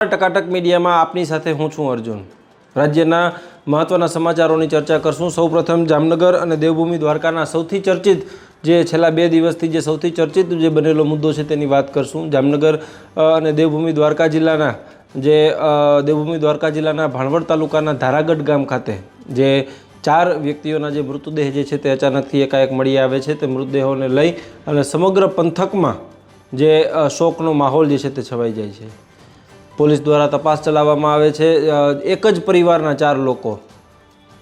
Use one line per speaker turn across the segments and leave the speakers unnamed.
ટકાટક મીડિયામાં આપની સાથે હું છું અર્જુન। રાજ્યના મહત્વના સમાચારોની ચર્ચા કરશું। સૌપ્રથમ જામનગર અને દેવભૂમિ દ્વારકાના સૌથી ચર્ચિત જે છેલ્લા 2 દિવસથી જે સૌથી ચર્ચિત જે બનેલો મુદ્દો છે તેની વાત કરશું। જામનગર અને દેવભૂમિ દ્વારકા જિલ્લાના ભાણવડ તાલુકાના ધારાગઢ ગામ ખાતે જે 4 વ્યક્તિઓના જે મૃતદેહ જે છે તે અચાનકથી એકાએક મળી આવે છે। તે મૃતદેહોને લઈ અને સમગ્ર પંથકમાં જે શોકનો માહોલ જે છે તે છવાઈ જાય છે। પોલીસ દ્વારા તપાસ ચલાવવામાં આવે છે। એક જ પરિવારના 4 લોકો,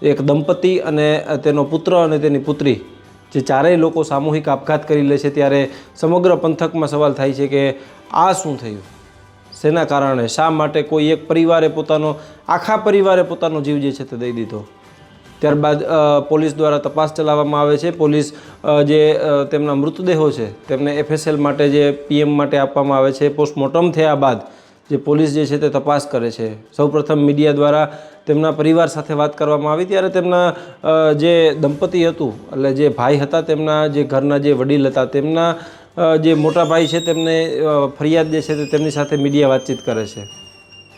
એક દંપતી અને તેનો પુત્ર અને તેની પુત્રી, જે ચારેય લોકો સામૂહિક આપઘાત કરી લે છે ત્યારે સમગ્ર પંથકમાં સવાલ થાય છે કે આ શું થયું, શેના કારણે, શા માટે કોઈ એક પરિવારે આખા પરિવારે પોતાનો જીવ જે છે તે દઈ દીધો। ત્યારબાદ પોલીસ દ્વારા તપાસ ચલાવવામાં આવે છે। પોલીસ જે તેમના મૃતદેહો છે તેમને FSL માટે જે PM માટે આપવામાં આવે છે। પોસ્ટમોર્ટમ થયા બાદ જે પોલીસ જે છે તે તપાસ કરે છે। સૌપ્રથમ મીડિયા દ્વારા તેમના પરિવાર સાથે વાત કરવામાં આવી ત્યારે તેમના જે દંપતી હતું, એટલે જે ભાઈ હતા, તેમના જે ઘરના જે વડીલ હતા, તેમના જે મોટા ભાઈ છે તેમને ફરિયાદ જે છે તે તેમની સાથે મીડિયા વાતચીત કરે છે।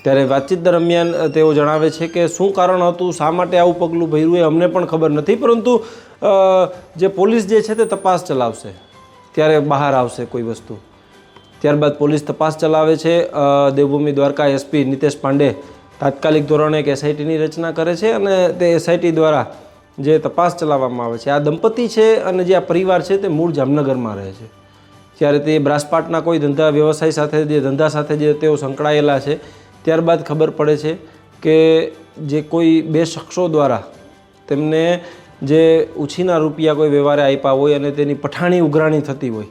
ત્યારે વાતચીત દરમિયાન તેઓ જણાવે છે કે શું કારણ હતું, શા માટે આવું પગલું ભર્યું એ અમને પણ ખબર નથી, પરંતુ જે પોલીસ જે છે તે તપાસ ચલાવશે ત્યારે બહાર આવશે કોઈ વસ્તુ। ત્યારબાદ પોલીસ તપાસ ચલાવે છે। દેવભૂમિ દ્વારકા SP નિતેશ પાંડે તાત્કાલિક ધોરણે એક SITની રચના કરે છે અને તે SIT દ્વારા જે તપાસ ચલાવવામાં આવે છે। આ દંપતી છે અને જે આ પરિવાર છે તે મૂળ જામનગરમાં રહે છે, ત્યારે તે બ્રાસપાટના કોઈ વ્યવસાય સાથે જે તેઓ સંકળાયેલા છે। ત્યારબાદ ખબર પડે છે કે જે કોઈ 2 શખ્સો દ્વારા તેમને જે ઉછીના રૂપિયા કોઈ વ્યવહારે આપ્યા હોય અને તેની પઠાણી ઉઘરાણી થતી હોય,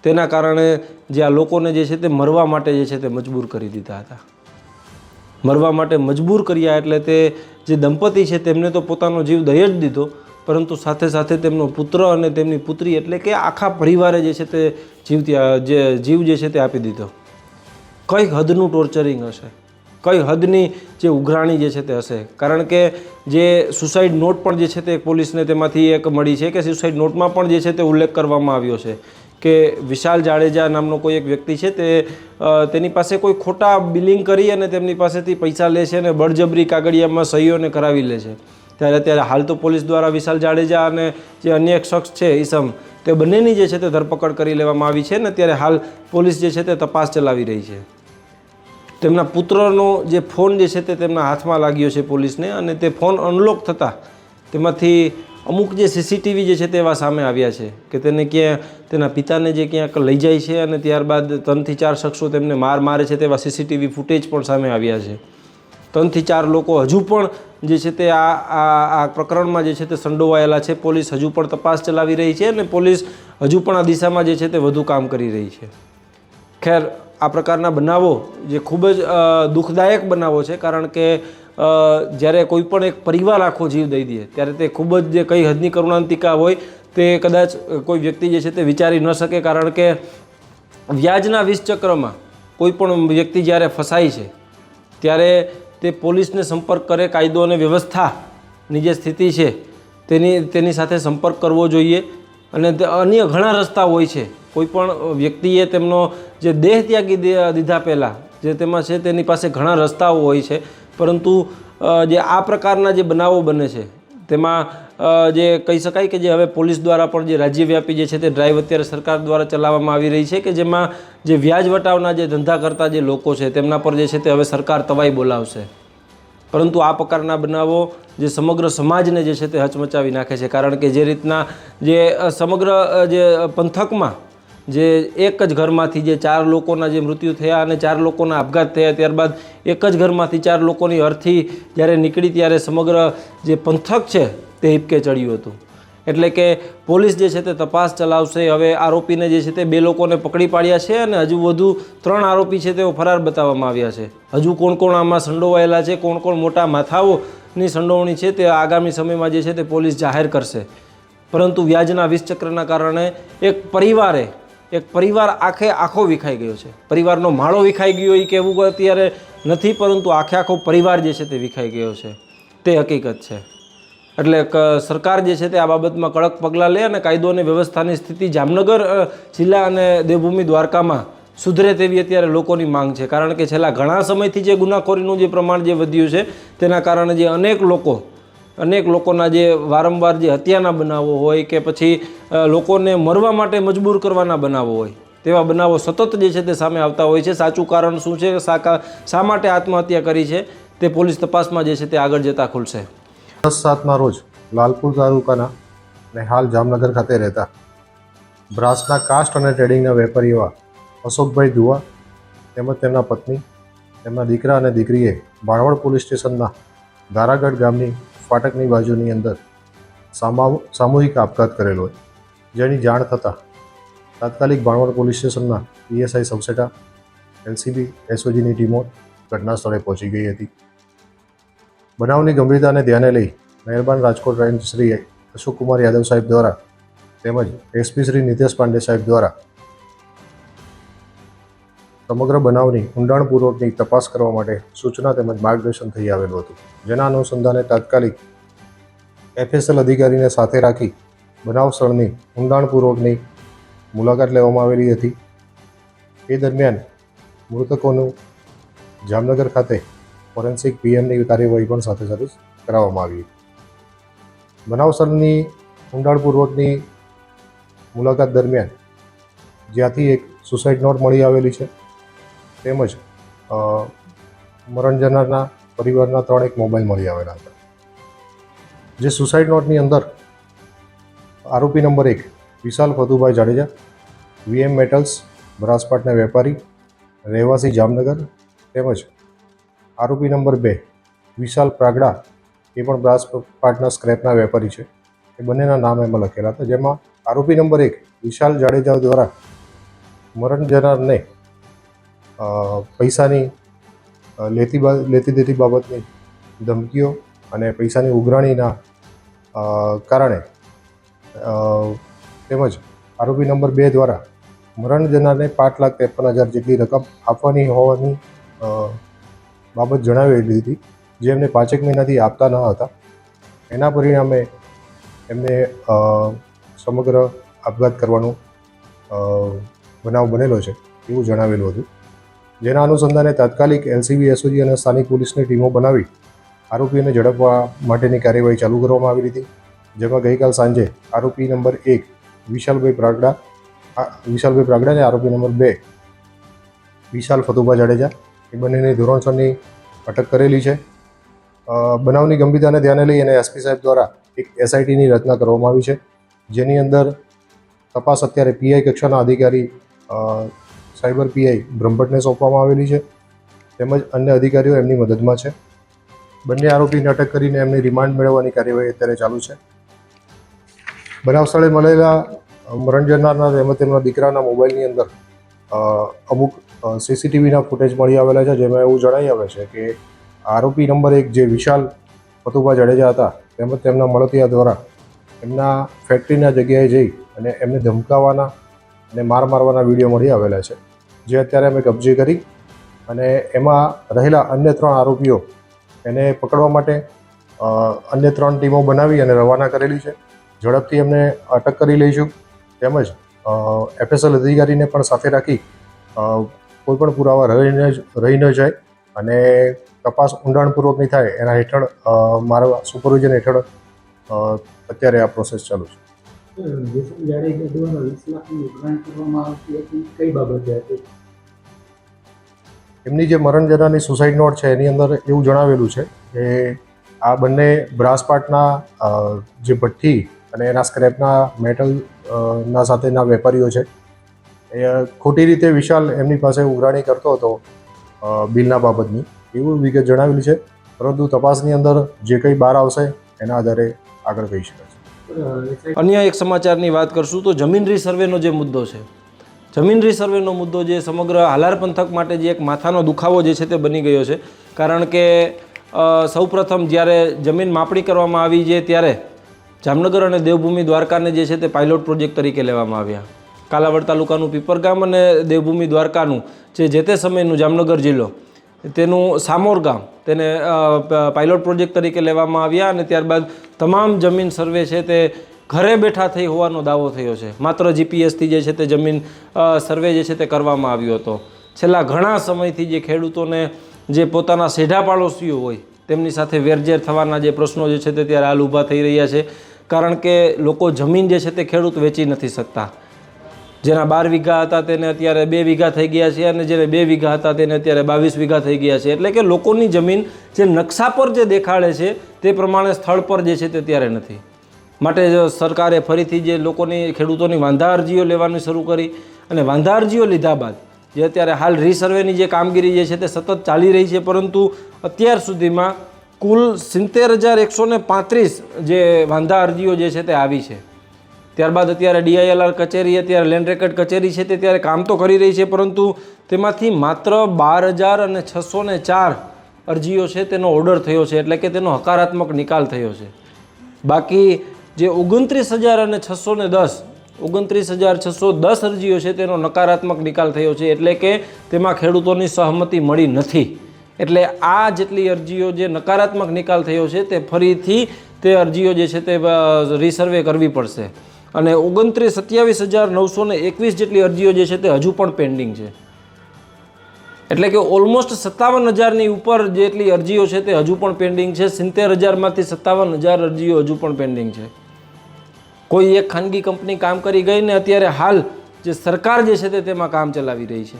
તેના કારણે જે આ લોકોને જે છે તે મરવા માટે જે છે તે મજબૂર કરી દીધા હતા। મરવા માટે મજબૂર કર્યા એટલે તે જે દંપતી છે તેમને તો પોતાનો જીવ દઈ જ દીધો, પરંતુ સાથે સાથે તેમનો પુત્ર અને તેમની પુત્રી એટલે કે આખા પરિવારે જે છે તે જીવ જે છે તે આપી દીધો। કઈ હદનું ટોર્ચરિંગ હશે, કઈ હદની જે ઉઘરાણી જે છે તે હશે। કારણ કે જે સુસાઇડ નોટ પણ જે છે તે પોલીસને તેમાંથી એક મળી છે કે સુસાઇડ નોટમાં પણ જે છે તે ઉલ્લેખ કરવામાં આવ્યો છે કે વિશાલ જાડેજા નામનો કોઈ એક વ્યક્તિ છે તેની પાસે કોઈ ખોટા બિલિંગ કરી અને તેમની પાસેથી પૈસા લે છે અને બળજબરી કાગળિયામાં સહીઓને કરાવી લે છે। ત્યારે હાલ તો પોલીસ દ્વારા વિશાલ જાડેજા અને જે અન્ય એક શખ્સ છે ઈસમ, તે બંનેની જે છે તે ધરપકડ કરી લેવામાં આવી છે અને ત્યારે હાલ પોલીસ જે છે તે તપાસ ચલાવી રહી છે। તેમના પુત્રનો જે ફોન જે છે તે તેમના હાથમાં લાગ્યો છે પોલીસને, અને તે ફોન અનલોક થતાં તેમાંથી અમુક જે CCTV જે છે તેવા સામે આવ્યા છે કે તેના પિતાને જે ક્યાંક લઈ જાય છે અને ત્યારબાદ 3 થી 4 શખ્સો તેમને મારે છે તેવા CCTV ફૂટેજ પણ સામે આવ્યા છે। 3 થી 4 લોકો હજુ પણ જે છે તે આ પ્રકરણમાં જે છે તે સંડોવાયેલા છે। પોલીસ હજુ પણ તપાસ ચલાવી રહી છે અને પોલીસ હજુ પણ આ દિશામાં જે છે તે વધુ કામ કરી રહી છે। ખેર, આ પ્રકારના બનાવો જે ખૂબ જ દુઃખદાયક બનાવો છે, કારણ કે જ્યારે કોઈ પણ એક પરિવાર આખો જીવ દઈ દે ત્યારે તે ખૂબ જ જે કઈ હદની કરુણાંતિકા હોય તે કદાચ કોઈ વ્યક્તિ જે છે તે વિચારી ન શકે। કારણ કે વ્યાજના વિષચક્રમાં કોઈ પણ વ્યક્તિ જ્યારે ફસાય છે ત્યારે તે પોલીસને સંપર્ક કરે, કાયદો અને વ્યવસ્થાની જે સ્થિતિ છે તેની સાથે સંપર્ક કરવો જોઈએ। અને અન્ય ઘણા રસ્તા હોય છે। કોઈ પણ વ્યક્તિએ તેમનો જે દેહ ત્યાગી દીધા પહેલાં જે તેમાં છે તેની પાસે ઘણા રસ્તાઓ હોય છે, પરંતુ જે આ પ્રકારના જે બનાવો બને છે તેમાં જે કહી શકાય કે જે હવે પોલીસ દ્વારા પણ જે રાજ્યવ્યાપી જે છે તે ડ્રાઈવ અત્યારે સરકાર દ્વારા ચલાવવામાં આવી રહી છે કે જેમાં જે વ્યાજ વટાવના જે ધંધા કરતા જે લોકો છે તેમના પર જે છે તે હવે સરકાર તવાઈ બોલાવશે। પરંતુ આ પ્રકારના બનાવો જે સમગ્ર સમાજને જે છે તે હચમચાવી નાખે છે। કારણ કે જે રીતના જે સમગ્ર જે પંથકમાં જે એક જ ઘરમાંથી જે 4 લોકોના જે મૃત્યુ થયા અને 4 લોકોના આપઘાત થયા, ત્યારબાદ એક જ ઘરમાંથી 4 લોકોની અર્થી જ્યારે નીકળી ત્યારે સમગ્ર જે પંથક છે તે હિપકે ચડ્યું હતું। એટલે કે પોલીસ જે છે તે તપાસ ચલાવશે। હવે આરોપીને જે છે તે 2 લોકોને પકડી પાડ્યા છે અને હજુ વધુ 3 આરોપી છે તેઓ ફરાર બતાવવામાં આવ્યા છે। હજુ કોણ આમાં સંડોવાયેલા છે, કોણ મોટા માથાઓની સંડોવણી છે તે આગામી સમયમાં જે છે તે પોલીસ જાહેર કરશે। પરંતુ વ્યાજના વિષચક્રના કારણે એક પરિવાર આખો વિખાઈ ગયો છે। પરિવારનો માળો વિખાઈ ગયો એ કહેવું અત્યારે નથી, પરંતુ આખો પરિવાર જે છે તે વિખાઈ ગયો છે, તે હકીકત છે। એટલે સરકાર જે છે તે આ બાબતમાં કડક પગલાં લે અને કાયદો અને વ્યવસ્થાની સ્થિતિ જામનગર જિલ્લા અને દેવભૂમિ દ્વારકામાં સુધરે તેવી અત્યારે લોકોની માંગ છે, કારણ કે છેલ્લા ઘણા સમયથી જે ગુનાખોરીનું જે પ્રમાણ જે વધ્યું છે તેના કારણે જે અનેક લોકોના જે વારંવાર જે હત્યાના બનાવો હોય કે પછી લોકોને મરવા માટે મજબૂર કરવાના બનાવો હોય, તેવા બનાવો સતત જે છે તે સામે આવતા હોય છે. સાચું કારણ શું છે, શા માટે આત્મહત્યા કરી છે, તે પોલીસ તપાસમાં જે છે તે આગળ જતાં ખુલશે.
10/7ના રોજ લાલપુર તાલુકાના અને હાલ જામનગર ખાતે રહેતા બ્રાસના કાસ્ટ અને ટ્રેડિંગના વેપારી એવા અશોકભાઈ દુવા તેમજ તેમના પત્ની, તેમના દીકરા અને દીકરીએ બાણવડ પોલીસ સ્ટેશનના ધારાગઢ ગામની ફાટકની બાજુની અંદર સામૂહિક આપઘાત કરેલો હોય, જેની જાણ થતાં તાત્કાલિક બાણવડ પોલીસ સ્ટેશનના પીએસઆઈ સબસેટા, એલસીબી, એસઓજીની ટીમો ઘટના સ્થળે પહોંચી ગઈ હતી. બનાવની ગંભીરતાને ધ્યાને લઈ મહેરબાન રાજકોટ રેન્જ શ્રી અશોકકુમાર યાદવ સાહેબ દ્વારા તેમજ એસપી શ્રી નિતેશ પાંડે સાહેબ દ્વારા સમગ્ર બનાવની ઊંડાણપૂર્વકની તપાસ કરવા માટે સૂચના તેમજ માર્ગદર્શન થઈ આવેલું હતું, જેના અનુસંધાને તાત્કાલિક એફએસએલ અધિકારીને સાથે રાખી બનાવ સ્થળની ઊંડાણપૂર્વકની મુલાકાત લેવામાં આવેલી હતી. એ દરમિયાન મૃતકોનું જામનગર ખાતે ફોરેન્સિક પીએમની કાર્યવાહી પણ સાથે સાથે કરાવવામાં આવી. બનાવ સ્થળની ઊંડાણપૂર્વકની મુલાકાત દરમિયાન જ્યાંથી એક સુસાઇડ નોટ મળી આવેલી છે, તેમજ મરણ જનારના પરિવારના 3 મોબાઈલ મળી આવેલા હતા. જે સુસાઇડ નોટની અંદર આરોપી નંબર 1 વિશાલ ફતુભાઈ જાડેજા, વીએમ મેટલ્સ બ્રાસપાટના વેપારી, રહેવાસી જામનગર, તેમજ આરોપી નંબર 2 વિશાલ પ્રાગડા, એ પણ બ્રાસપાટના સ્ક્રેપના વેપારી છે. એ બંનેના નામ એમાં લખેલા હતા, જેમાં આરોપી નંબર 1 વિશાલ જાડેજા દ્વારા મરણ જનારને પૈસાની લેતી દેતી બાબતની ધમકીઓ અને પૈસાની ઉઘરાણીના કારણે તેમજ આરોપી નંબર 2 દ્વારા મરણ જનારને 5,53,000 જેટલી રકમ આપવાની હોવાની બાબત જણાવેલી હતી, જે એમને 5 મહિનાથી આપતા ન હતા. એના પરિણામે એમને સમગ્ર આપઘાત કરવાનો બનાવ બનેલો છે એવું જણાવેલું હતું. જેના અનુસંધાને તાત્કાલિક એલસીબી, એસઓજી અને સ્થાનિક પોલીસની ટીમો બનાવી આરોપીઓને ઝડપવા માટેની કાર્યવાહી ચાલુ કરવામાં આવી હતી, જેમાં ગઈકાલ સાંજે આરોપી નંબર 1 વિશાલભાઈ પ્રાગડા અને આરોપી નંબર 2 વિશાલ ફતુભાઈ જાડેજા, એ બંનેની ધોરણસરની અટક કરેલી છે. બનાવની ગંભીરતાને ધ્યાને લઈ અને એસપી સાહેબ દ્વારા એક એસઆઈટીની રચના કરવામાં આવી છે, જેની અંદર તપાસ અત્યારે પીઆઈ કક્ષાના અધિકારી સાયબર પીઆઈ બ્રહ્મભટ્ટને સોંપવામાં આવેલી છે, તેમજ અન્ય અધિકારીઓ એમની મદદમાં છે. બંને આરોપીને અટક કરીને એમની રિમાન્ડ મેળવવાની કાર્યવાહી અત્યારે ચાલુ છે. બનાવ સ્થળે મળેલા મરણ જનારના તેમજ તેમના દીકરાના મોબાઈલની અંદર અમુક સીસીટીવીના ફૂટેજ મળી આવેલા છે, જેમાં એવું જણાઈ આવે છે કે આરોપી નંબર 1 જે વિશાલ ફતુભાઈ જાડેજા હતા, તેમજ તેમના મળતિયા દ્વારા એમના ફેક્ટરીના જગ્યાએ જઈ અને એમને ધમકાવવાના અને મારવાના વિડીયો મળી આવેલા છે, જે અત્યારે અમે કબજે કરી અને એમાં રહેલા અન્ય 3 આરોપીઓ એને પકડવા માટે અન્ય 3 ટીમો બનાવી અને રવાના કરેલી છે. ઝડપથી એમને અટક કરી લઈશું, તેમજ એફએસએલ અધિકારીને પણ સાથે રાખી કોઈપણ પુરાવા રહી ન જાય અને તપાસ ઊંડાણપૂર્વકની થાય એના હેઠળ મારા સુપરવિઝન હેઠળ અત્યારે આ પ્રોસેસ ચાલુ છે. એમની જે મરણ જનારની સુસાઇડ નોટ છે એની અંદર એવું જણાવેલું છે કે આ બંને બ્રાસપાટના જે ભઠ્ઠી અને એના સ્ક્રેપના મેટલના સાથેના વેપારીઓ છે. એ ખોટી રીતે વિશાલ એમની પાસે ઉઘરાણી કરતો હતો બિલના બાબતની, એવું વિગત જણાવેલી છે, પરંતુ તપાસની અંદર જે કંઈ બહાર આવશે એના આધારે આગળ કહી શકાય છે.
અન્ય એક સમાચારની વાત કરશું તો જમીન રીસર્વેનો જે મુદ્દો છે, જમીન રીસર્વેનો મુદ્દો જે સમગ્ર હાલાર પંથક માટે જે એક માથાનો દુખાવો જે છે તે બની ગયો છે. કારણ કે સૌપ્રથમ જ્યારે જમીન માપણી કરવામાં આવી છે ત્યારે જામનગર અને દેવભૂમિ દ્વારકાને જે છે તે પાયલોટ પ્રોજેક્ટ તરીકે લેવામાં આવ્યા. કાલાવડ તાલુકાનું પીપરગામ અને દેવભૂમિ દ્વારકાનું જે તે સમયનું જામનગર જિલ્લો તેનું સામોર ગામ તેને પાયલોટ પ્રોજેક્ટ તરીકે લેવામાં આવ્યા અને ત્યારબાદ તમામ જમીન સર્વે છે તે ઘરે બેઠા થઈ હોવાનો દાવો થયો છે. માત્ર જીપીએસથી જે છે તે જમીન સર્વે જે છે તે કરવામાં આવ્યો હતો. છેલ્લા ઘણા સમયથી જે ખેડૂતોને જે પોતાના સેઢા પાડોશીઓ હોય તેમની સાથે વેરઝેર થવાના જે પ્રશ્નો જે છે તે ત્યારે હાલ ઊભા થઈ રહ્યા છે. કારણ કે લોકો જમીન જે છે તે ખેડૂત વેચી નથી શકતા. જેના 12 વીઘા હતા તેને અત્યારે 2 વીઘા થઈ ગયા છે અને જેને 2 વીઘા હતા તેને અત્યારે 22 વીઘા થઈ ગયા છે. એટલે કે લોકોની જમીન જે નકશા પર જે દેખાડે છે તે પ્રમાણે સ્થળ પર જે છે તે ત્યારે નથી. માટે સરકારે ફરીથી જે લોકોની ખેડૂતોની વાંધા અરજીઓ લેવાની શરૂ કરી અને વાંધા અરજીઓ લીધા બાદ જે અત્યારે હાલ રીસર્વેની જે કામગીરી જે છે તે સતત ચાલી રહી છે, પરંતુ અત્યાર સુધીમાં કુલ 70,135 જે વાંધા અરજીઓ જે છે તે આવી છે. ત્યારબાદ અત્યારે DILR કચેરી, અત્યારે લેન્ડ રેકર્ડ કચેરી છે તે ત્યારે કામ તો કરી રહી છે, પરંતુ તેમાંથી માત્ર 12,604 અરજીઓ છે તેનો ઓર્ડર થયો છે, એટલે કે તેનો હકારાત્મક નિકાલ થયો છે. બાકી જે 29,610 અરજીઓ છે તેનો નકારાત્મક નિકાલ થયો છે, એટલે કે તેમાં ખેડૂતોની સહમતિ મળી નથી. એટલે આ જેટલી અરજીઓ જે નકારાત્મક નિકાલ થયો છે તે ફરીથી તે અરજીઓ જે છે તે રીસર્વે કરવી પડશે. અને 27,921 જેટલી અરજીઓ જે છે તે હજુ પણ પેન્ડિંગ છે. એટલે કે ઓલમોસ્ટ 57,000ની ઉપર જેટલી અરજીઓ છે તે હજુ પણ પેન્ડિંગ છે. 70,000માંથી 57,000 અરજીઓ હજુ પણ પેન્ડિંગ છે. કોઈ એક ખાનગી કંપની કામ કરી ગઈ ને અત્યારે હાલ જે સરકાર જે છે તે તેમાં કામ ચલાવી રહી છે.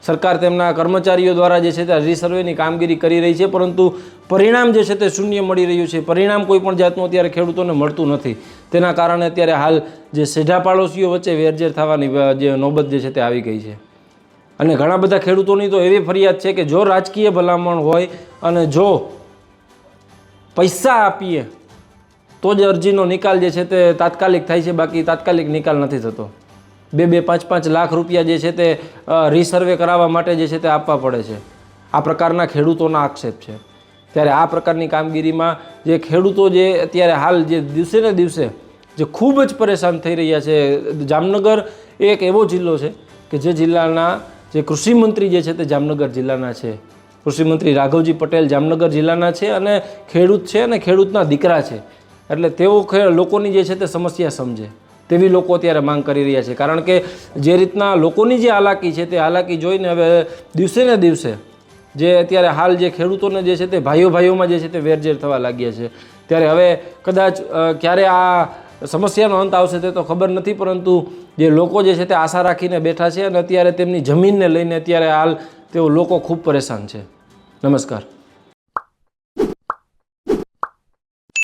સરકાર તેમના કર્મચારીઓ દ્વારા જે છે તે રીસર્વેની કામગીરી કરી રહી છે, પરંતુ પરિણામ જે છે તે શૂન્ય મળી રહ્યું છે. પરિણામ કોઈ પણ જાતનું અત્યારે ખેડૂતોને મળતું નથી. તેના કારણે અત્યારે હાલ જે સેઢા પાડોશીઓ વચ્ચે વેરઝેર થવાની જે નોબત જે છે તે આવી ગઈ છે. અને ઘણા બધા ખેડૂતોની તો એવી ફરિયાદ છે કે જો રાજકીય ભલામણ હોય અને જો પૈસા આપીએ તો જ અરજીનો નિકાલ જે છે તે તાત્કાલિક થાય છે, બાકી તાત્કાલિક નિકાલ નથી થતો. 2-5 લાખ રૂપિયા જે છે તે રીસર્વે કરાવવા માટે જે છે તે આપવા પડે છે. આ પ્રકારના ખેડૂતોના આક્ષેપ છે. ત્યારે આ પ્રકારની કામગીરીમાં જે ખેડૂતો જે અત્યારે હાલ જે દિવસે ને દિવસે જે ખૂબ જ પરેશાન થઈ રહ્યા છે. જામનગર એક એવો જિલ્લો છે કે જે જિલ્લાના જે કૃષિમંત્રી જે છે તે જામનગર જિલ્લાના છે. કૃષિમંત્રી રાઘવજી પટેલ જામનગર જિલ્લાના છે અને ખેડૂત છે અને ખેડૂતના દીકરા છે. એટલે તેઓ લોકોની જે છે તે સમસ્યા સમજે તેવી લોકો અત્યારે માંગ કરી રહ્યા છે. કારણ કે જે રીતના લોકોની જે હાલાકી છે તે હાલાકી જોઈને હવે દિવસે ને દિવસે જે અત્યારે હાલ જે ખેડૂતોને જે છે તે ભાઈઓમાં જે છે તે વેરઝેર થવા લાગ્યા છે. ત્યારે હવે કદાચ ક્યારે આ સમસ્યાનો અંત આવશે તે તો ખબર નથી, પરંતુ જે લોકો જે છે તે આશા રાખીને બેઠા છે અને અત્યારે તેમની જમીનને લઈને અત્યારે હાલ તેઓ લોકો ખૂબ પરેશાન છે. નમસ્કાર.